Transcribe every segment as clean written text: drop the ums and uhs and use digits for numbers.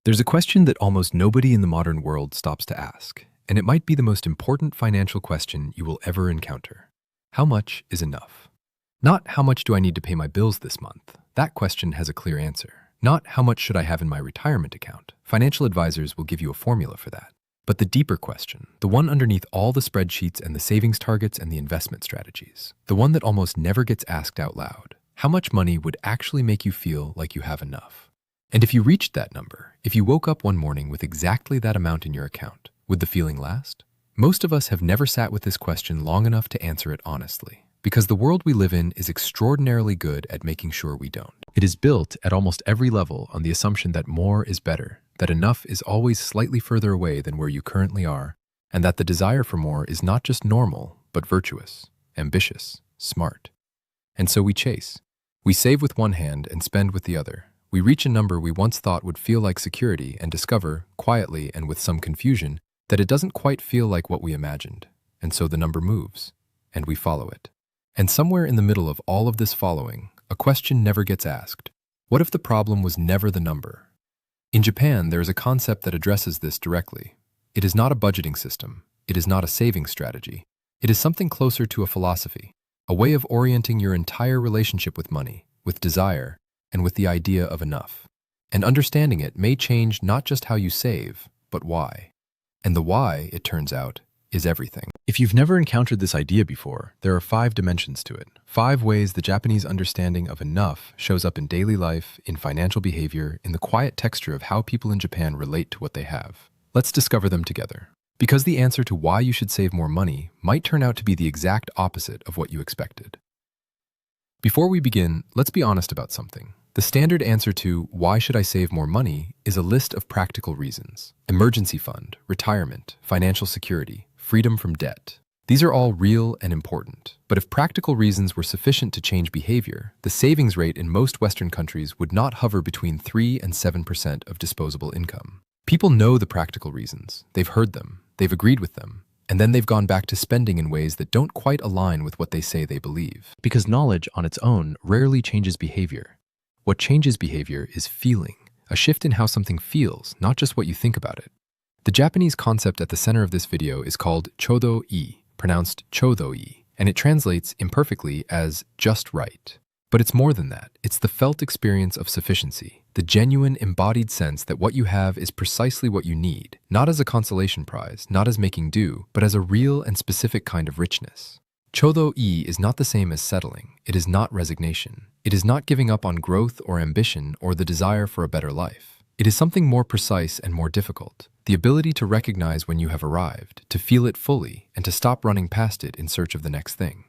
There's a question that almost nobody in the modern world stops to ask, and it might be the most important financial question you will ever encounter. How much is enough? Not how much do I need to pay my bills this month? That question has a clear answer. Not how much should I have in my retirement account? Financial advisors will give you a formula for that. But the deeper question, the one underneath all the spreadsheets and the savings targets and the investment strategies, the one that almost never gets asked out loud, how much money would actually make you feel like you have enough? And if you reached that number, if you woke up one morning with exactly that amount in your account, would the feeling last? Most of us have never sat with this question long enough to answer it honestly, because the world we live in is extraordinarily good at making sure we don't. It is built at almost every level on the assumption that more is better, that enough is always slightly further away than where you currently are, and that the desire for more is not just normal, but virtuous, ambitious, smart. And so we chase. We save with one hand and spend with the other. We reach a number we once thought would feel like security and discover, quietly and with some confusion, that it doesn't quite feel like what we imagined. And so the number moves, and we follow it. And somewhere in the middle of all of this following, a question never gets asked. What if the problem was never the number? In Japan, there is a concept that addresses this directly. It is not a budgeting system. It is not a saving strategy. It is something closer to a philosophy, a way of orienting your entire relationship with money, with desire, and with the idea of enough. And understanding it may change not just how you save, but why. And the why, it turns out, is everything. If you've never encountered this idea before, there are 5 dimensions to it. 5 ways the Japanese understanding of enough shows up in daily life, in financial behavior, in the quiet texture of how people in Japan relate to what they have. Let's discover them together. Because the answer to why you should save more money might turn out to be the exact opposite of what you expected. Before we begin, let's be honest about something. The standard answer to why should I save more money is a list of practical reasons. Emergency fund, retirement, financial security, freedom from debt. These are all real and important. But if practical reasons were sufficient to change behavior, the savings rate in most Western countries would not hover between 3 and 7% of disposable income. People know the practical reasons. They've heard them. They've agreed with them. And then they've gone back to spending in ways that don't quite align with what they say they believe. Because knowledge on its own rarely changes behavior. What changes behavior is feeling, a shift in how something feels, not just what you think about it. The Japanese concept at the center of this video is called chodo-i, pronounced chodo-i, and it translates imperfectly as just right. But it's more than that. It's the felt experience of sufficiency, the genuine embodied sense that what you have is precisely what you need, not as a consolation prize, not as making do, but as a real and specific kind of richness. Chodo-i is not the same as settling. It is not resignation. It is not giving up on growth or ambition or the desire for a better life. It is something more precise and more difficult. The ability to recognize when you have arrived, to feel it fully, and to stop running past it in search of the next thing.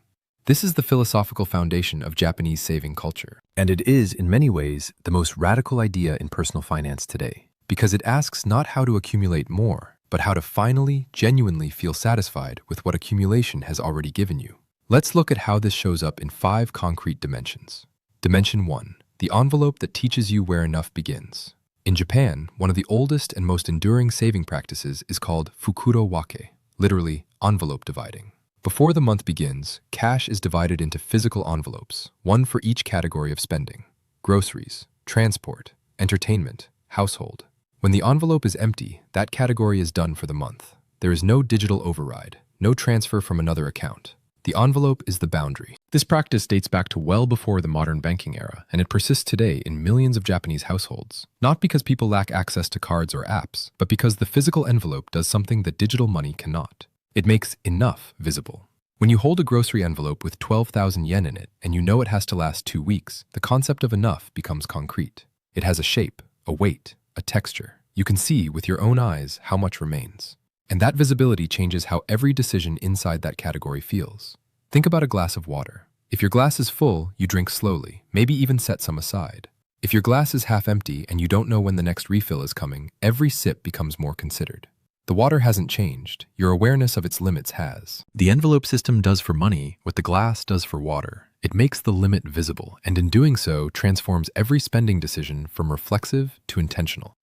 This is the philosophical foundation of Japanese saving culture. And it is, in many ways, the most radical idea in personal finance today. Because it asks not how to accumulate more, but how to finally, genuinely feel satisfied with what accumulation has already given you. Let's look at how this shows up in 5 concrete dimensions. Dimension 1, the envelope that teaches you where enough begins. In Japan, one of the oldest and most enduring saving practices is called fukuro wake, literally envelope dividing. Before the month begins, cash is divided into physical envelopes, one for each category of spending: groceries, transport, entertainment, household. When the envelope is empty, that category is done for the month. There is no digital override, no transfer from another account. The envelope is the boundary. This practice dates back to well before the modern banking era, and it persists today in millions of Japanese households. Not because people lack access to cards or apps, but because the physical envelope does something that digital money cannot. It makes enough visible. When you hold a grocery envelope with 12,000 yen in it, and you know it has to last 2 weeks, the concept of enough becomes concrete. It has a shape, a weight, a texture. You can see with your own eyes how much remains. And that visibility changes how every decision inside that category feels. Think about a glass of water. If your glass is full, you drink slowly, maybe even set some aside. If your glass is half empty and you don't know when the next refill is coming, every sip becomes more considered. The water hasn't changed, your awareness of its limits has. The envelope system does for money what the glass does for water. It makes the limit visible, and in doing so, transforms every spending decision from reflexive to intentional.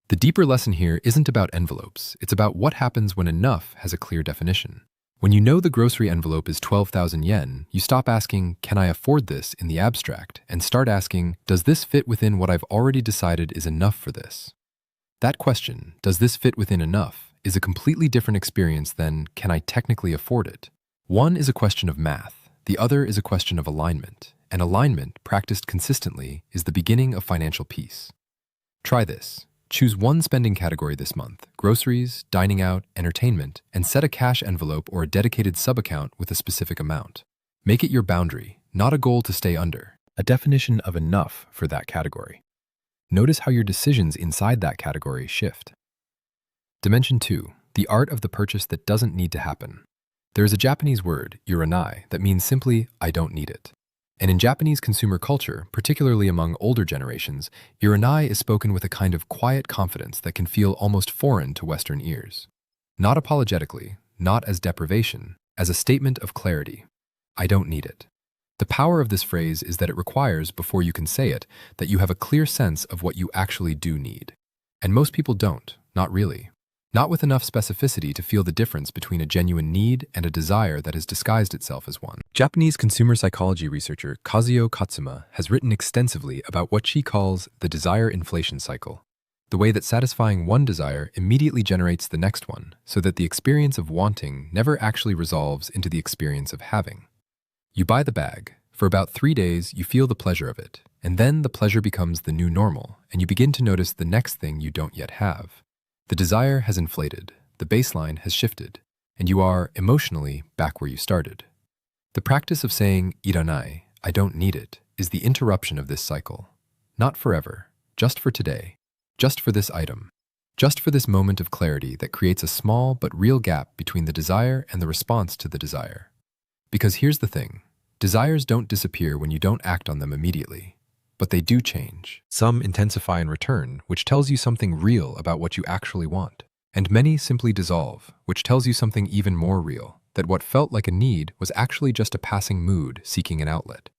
The deeper lesson here isn't about envelopes, it's about what happens when enough has a clear definition. When you know the grocery envelope is 12,000 yen, you stop asking, can I afford this in the abstract, and start asking, does this fit within what I've already decided is enough for this? That question, does this fit within enough, is a completely different experience than, can I technically afford it? One is a question of math, the other is a question of alignment, and alignment, practiced consistently, is the beginning of financial peace. Try this. Choose one spending category this month, groceries, dining out, entertainment, and set a cash envelope or a dedicated sub-account with a specific amount. Make it your boundary, not a goal to stay under, a definition of enough for that category. Notice how your decisions inside that category shift. Dimension 2, the art of the purchase that doesn't need to happen. There is a Japanese word, iranai, that means simply, I don't need it. And in Japanese consumer culture, particularly among older generations, iranai is spoken with a kind of quiet confidence that can feel almost foreign to Western ears. Not apologetically, not as deprivation, as a statement of clarity. I don't need it. The power of this phrase is that it requires, before you can say it, that you have a clear sense of what you actually do need. And most people don't, not really. Not with enough specificity to feel the difference between a genuine need and a desire that has disguised itself as one. Japanese consumer psychology researcher Kazuo Katsuma has written extensively about what she calls the desire inflation cycle, the way that satisfying one desire immediately generates the next one, so that the experience of wanting never actually resolves into the experience of having. You buy the bag. For about 3 days, you feel the pleasure of it, and then the pleasure becomes the new normal, and you begin to notice the next thing you don't yet have. The desire has inflated, the baseline has shifted, and you are, emotionally, back where you started. The practice of saying, iranai, I don't need it, is the interruption of this cycle. Not forever, just for today, just for this item, just for this moment of clarity that creates a small but real gap between the desire and the response to the desire. Because here's the thing, desires don't disappear when you don't act on them immediately. But they do change. Some intensify in return, which tells you something real about what you actually want. And many simply dissolve, which tells you something even more real, that what felt like a need was actually just a passing mood seeking an outlet.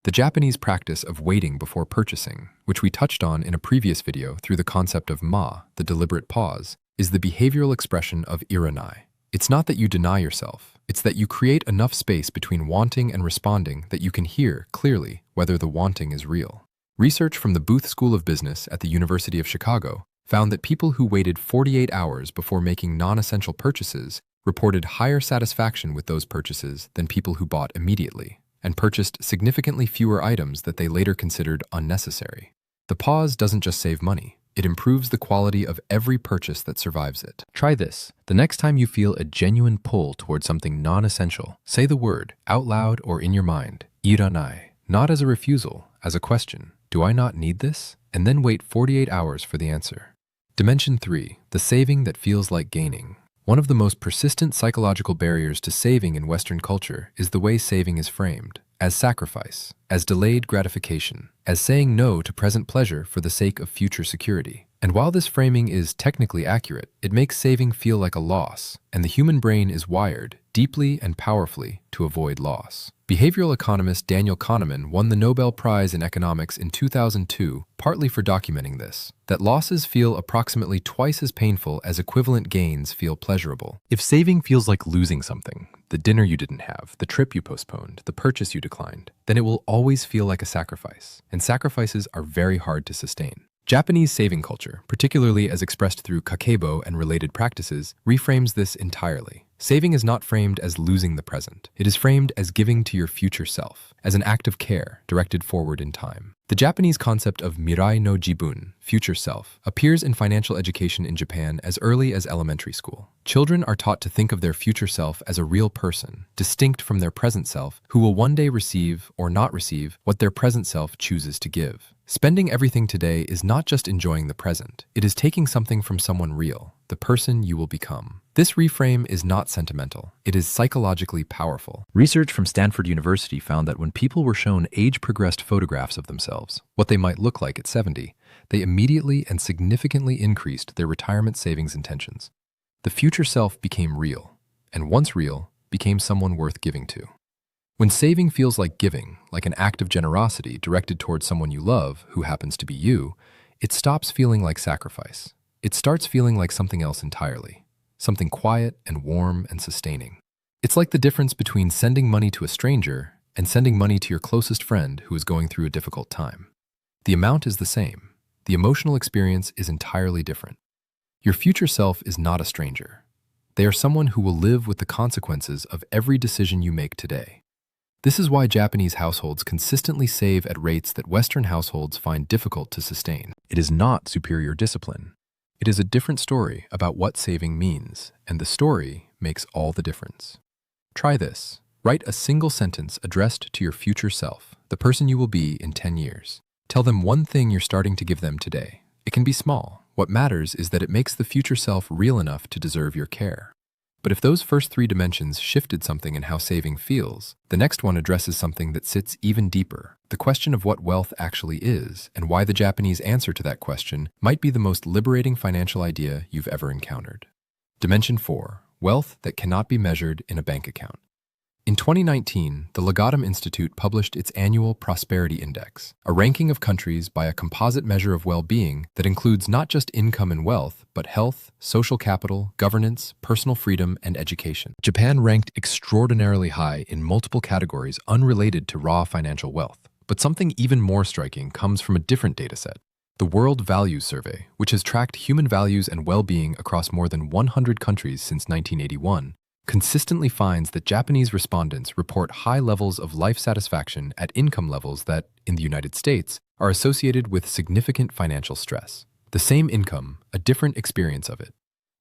The Japanese practice of waiting before purchasing, which we touched on in a previous video through the concept of ma, the deliberate pause, is the behavioral expression of iranai. It's not that you deny yourself, it's that you create enough space between wanting and responding that you can hear, clearly, whether the wanting is real. Research from the Booth School of Business at the University of Chicago found that people who waited 48 hours before making non-essential purchases reported higher satisfaction with those purchases than people who bought immediately, and purchased significantly fewer items that they later considered unnecessary. The pause doesn't just save money, it improves the quality of every purchase that survives it. Try this. The next time you feel a genuine pull towards something non-essential, say the word, out loud or in your mind, iranai, not as a refusal, as a question. Do I not need this? And then wait 48 hours for the answer. Dimension 3, the saving that feels like gaining. One of the most persistent psychological barriers to saving in Western culture is the way saving is framed, as sacrifice, as delayed gratification, as saying no to present pleasure for the sake of future security. And while this framing is technically accurate, it makes saving feel like a loss, and the human brain is wired, deeply and powerfully, to avoid loss. Behavioral economist Daniel Kahneman won the Nobel Prize in Economics in 2002, partly for documenting this, that losses feel approximately twice as painful as equivalent gains feel pleasurable. If saving feels like losing something, the dinner you didn't have, the trip you postponed, the purchase you declined, then it will always feel like a sacrifice, and sacrifices are very hard to sustain. Japanese saving culture, particularly as expressed through kakebo and related practices, reframes this entirely. Saving is not framed as losing the present. It is framed as giving to your future self, as an act of care directed forward in time. The Japanese concept of mirai no jibun, future self, appears in financial education in Japan as early as elementary school. Children are taught to think of their future self as a real person, distinct from their present self, who will one day receive or not receive what their present self chooses to give. Spending everything today is not just enjoying the present, it is taking something from someone real, the person you will become. This reframe is not sentimental, it is psychologically powerful. Research from Stanford University found that when people were shown age-progressed photographs of themselves, what they might look like at 70, they immediately and significantly increased their retirement savings intentions. The future self became real, and once real, became someone worth giving to. When saving feels like giving, like an act of generosity directed towards someone you love, who happens to be you, it stops feeling like sacrifice. It starts feeling like something else entirely, something quiet and warm and sustaining. It's like the difference between sending money to a stranger and sending money to your closest friend who is going through a difficult time. The amount is the same. The emotional experience is entirely different. Your future self is not a stranger. They are someone who will live with the consequences of every decision you make today. This is why Japanese households consistently save at rates that Western households find difficult to sustain. It is not superior discipline. It is a different story about what saving means, and the story makes all the difference. Try this. Write a single sentence addressed to your future self, the person you will be in 10 years. Tell them one thing you're starting to give them today. It can be small. What matters is that it makes the future self real enough to deserve your care. But if those first 3 dimensions shifted something in how saving feels, the next one addresses something that sits even deeper, the question of what wealth actually is, and why the Japanese answer to that question might be the most liberating financial idea you've ever encountered. Dimension 4. Wealth that cannot be measured in a bank account. In 2019, the Legatum Institute published its annual Prosperity Index, a ranking of countries by a composite measure of well-being that includes not just income and wealth, but health, social capital, governance, personal freedom, and education. Japan ranked extraordinarily high in multiple categories unrelated to raw financial wealth. But something even more striking comes from a different dataset. The World Values Survey, which has tracked human values and well-being across more than 100 countries since 1981, consistently finds that Japanese respondents report high levels of life satisfaction at income levels that, in the United States, are associated with significant financial stress. The same income, a different experience of it.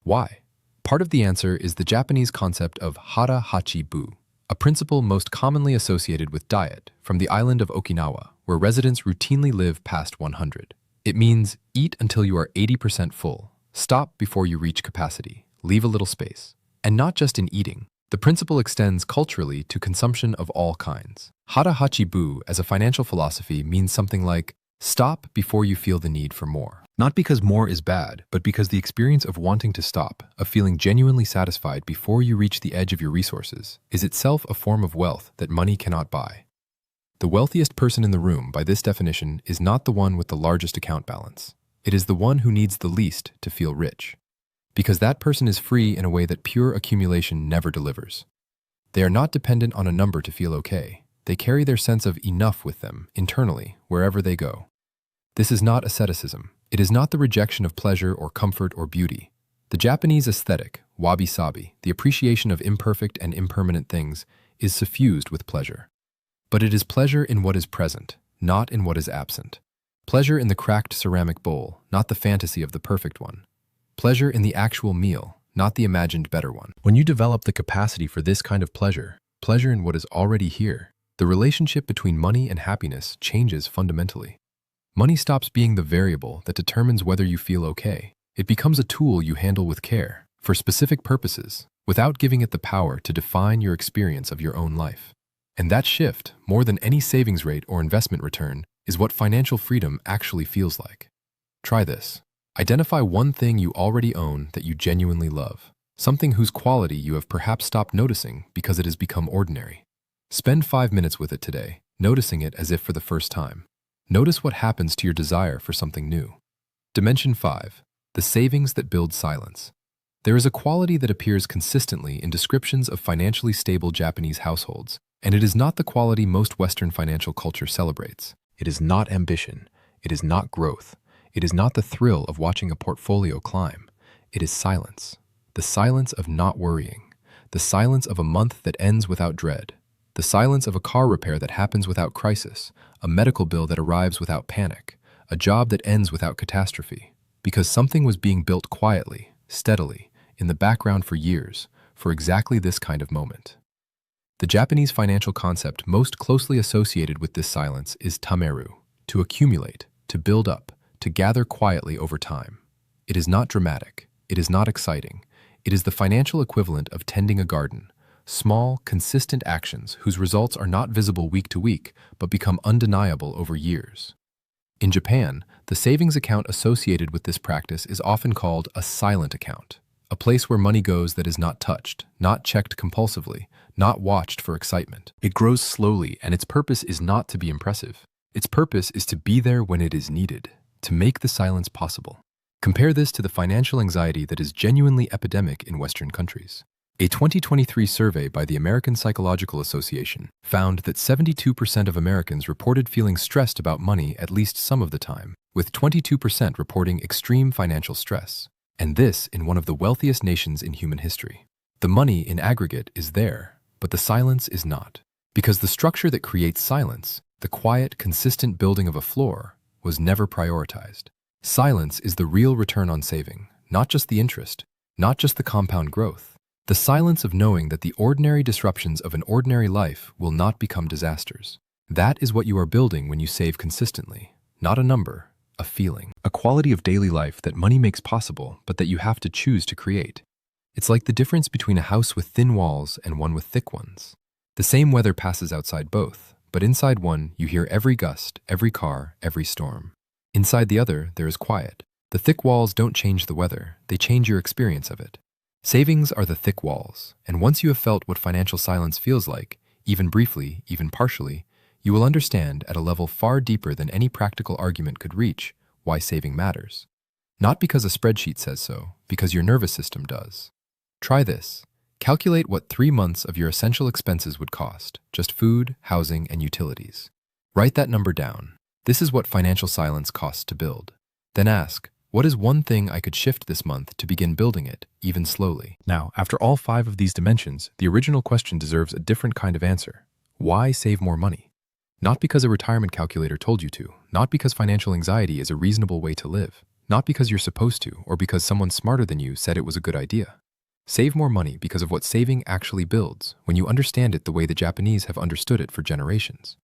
Why? Part of the answer is the Japanese concept of hara hachi bu, a principle most commonly associated with diet from the island of Okinawa, where residents routinely live past 100. It means eat until you are 80% full, stop before you reach capacity, leave a little space. And not just in eating. The principle extends culturally to consumption of all kinds. Hara hachi bu as a financial philosophy means something like, stop before you feel the need for more. Not because more is bad, but because the experience of wanting to stop, of feeling genuinely satisfied before you reach the edge of your resources, is itself a form of wealth that money cannot buy. The wealthiest person in the room, by this definition, is not the one with the largest account balance. It is the one who needs the least to feel rich. Because that person is free in a way that pure accumulation never delivers. They are not dependent on a number to feel okay. They carry their sense of enough with them, internally, wherever they go. This is not asceticism. It is not the rejection of pleasure or comfort or beauty. The Japanese aesthetic, wabi-sabi, the appreciation of imperfect and impermanent things, is suffused with pleasure. But it is pleasure in what is present, not in what is absent. Pleasure in the cracked ceramic bowl, not the fantasy of the perfect one. Pleasure in the actual meal, not the imagined better one. When you develop the capacity for this kind of pleasure, pleasure in what is already here, the relationship between money and happiness changes fundamentally. Money stops being the variable that determines whether you feel okay. It becomes a tool you handle with care, for specific purposes, without giving it the power to define your experience of your own life. And that shift, more than any savings rate or investment return, is what financial freedom actually feels like. Try this. Identify one thing you already own that you genuinely love, something whose quality you have perhaps stopped noticing because it has become ordinary. Spend 5 minutes with it today, noticing it as if for the first time. Notice what happens to your desire for something new. Dimension 5. The savings that build silence. There is a quality that appears consistently in descriptions of financially stable Japanese households, and it is not the quality most Western financial culture celebrates. It is not ambition. It is not growth. It is not the thrill of watching a portfolio climb. It is silence. The silence of not worrying. The silence of a month that ends without dread. The silence of a car repair that happens without crisis. A medical bill that arrives without panic. A job that ends without catastrophe. Because something was being built quietly, steadily, in the background for years, for exactly this kind of moment. The Japanese financial concept most closely associated with this silence is tameru, to accumulate, to build up, to gather quietly over time. It is not dramatic. It is not exciting. It is the financial equivalent of tending a garden. Small, consistent actions whose results are not visible week to week, but become undeniable over years. In Japan, the savings account associated with this practice is often called a silent account, a place where money goes that is not touched, not checked compulsively, not watched for excitement. It grows slowly, and its purpose is not to be impressive. Its purpose is to be there when it is needed, to make the silence possible. Compare this to the financial anxiety that is genuinely epidemic in Western countries. A 2023 survey by the American Psychological Association found that 72% of Americans reported feeling stressed about money at least some of the time, with 22% reporting extreme financial stress. And this in one of the wealthiest nations in human history. The money in aggregate is there, but the silence is not. Because the structure that creates silence, the quiet, consistent building of a floor, was never prioritized. Silence is the real return on saving, not just the interest, not just the compound growth. The silence of knowing that the ordinary disruptions of an ordinary life will not become disasters. That is what you are building when you save consistently. Not a number, a feeling. A quality of daily life that money makes possible, but that you have to choose to create. It's like the difference between a house with thin walls and one with thick ones. The same weather passes outside both, but inside one you hear every gust, every car, every storm. Inside the other, there is quiet. The thick walls don't change the weather, they change your experience of it. Savings are the thick walls, and once you have felt what financial silence feels like, even briefly, even partially, you will understand at a level far deeper than any practical argument could reach why saving matters. Not because a spreadsheet says so, because your nervous system does. Try this. Calculate what 3 months of your essential expenses would cost, just food, housing, and utilities. Write that number down. This is what financial silence costs to build. Then ask, what is one thing I could shift this month to begin building it, even slowly? Now, after all 5 of these dimensions, the original question deserves a different kind of answer. Why save more money? Not because a retirement calculator told you to, not because financial anxiety is a reasonable way to live, not because you're supposed to, or because someone smarter than you said it was a good idea. Save more money because of what saving actually builds when you understand it the way the Japanese have understood it for generations.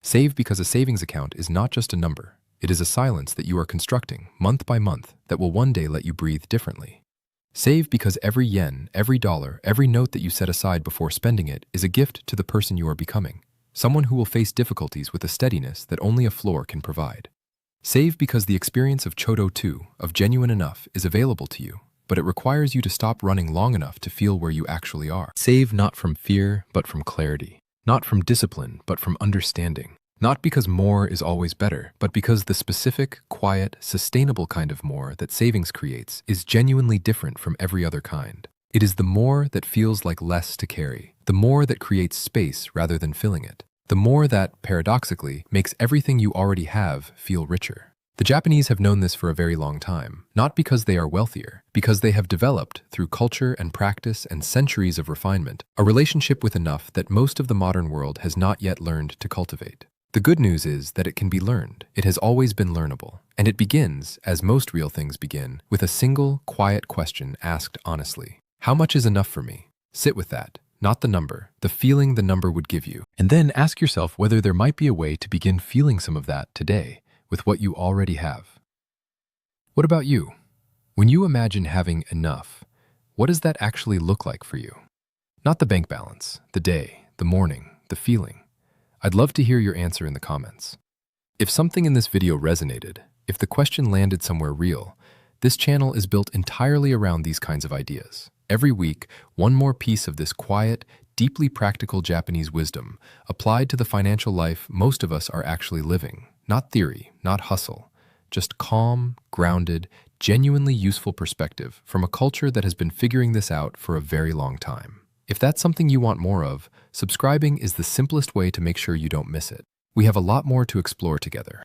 Save because a savings account is not just a number. It is a silence that you are constructing, month by month, that will one day let you breathe differently. Save because every yen, every dollar, every note that you set aside before spending it is a gift to the person you are becoming, someone who will face difficulties with a steadiness that only a floor can provide. Save because the experience of Chodo 2, of genuine enough, is available to you, but it requires you to stop running long enough to feel where you actually are. Save not from fear, but from clarity. Not from discipline, but from understanding. Not because more is always better, but because the specific, quiet, sustainable kind of more that savings creates is genuinely different from every other kind. It is the more that feels like less to carry, the more that creates space rather than filling it, the more that, paradoxically, makes everything you already have feel richer. The Japanese have known this for a very long time, not because they are wealthier, because they have developed, through culture and practice and centuries of refinement, a relationship with enough that most of the modern world has not yet learned to cultivate. The good news is that it can be learned. It has always been learnable. And it begins, as most real things begin, with a single, quiet question asked honestly. How much is enough for me? Sit with that, not the number, the feeling the number would give you. And then ask yourself whether there might be a way to begin feeling some of that today, with what you already have. What about you? When you imagine having enough, what does that actually look like for you? Not the bank balance, the day, the morning, the feeling. I'd love to hear your answer in the comments. If something in this video resonated, if the question landed somewhere real, this channel is built entirely around these kinds of ideas. Every week, one more piece of this quiet, deeply practical Japanese wisdom applied to the financial life most of us are actually living. Not theory, not hustle, just calm, grounded, genuinely useful perspective from a culture that has been figuring this out for a very long time. If that's something you want more of, subscribing is the simplest way to make sure you don't miss it. We have a lot more to explore together.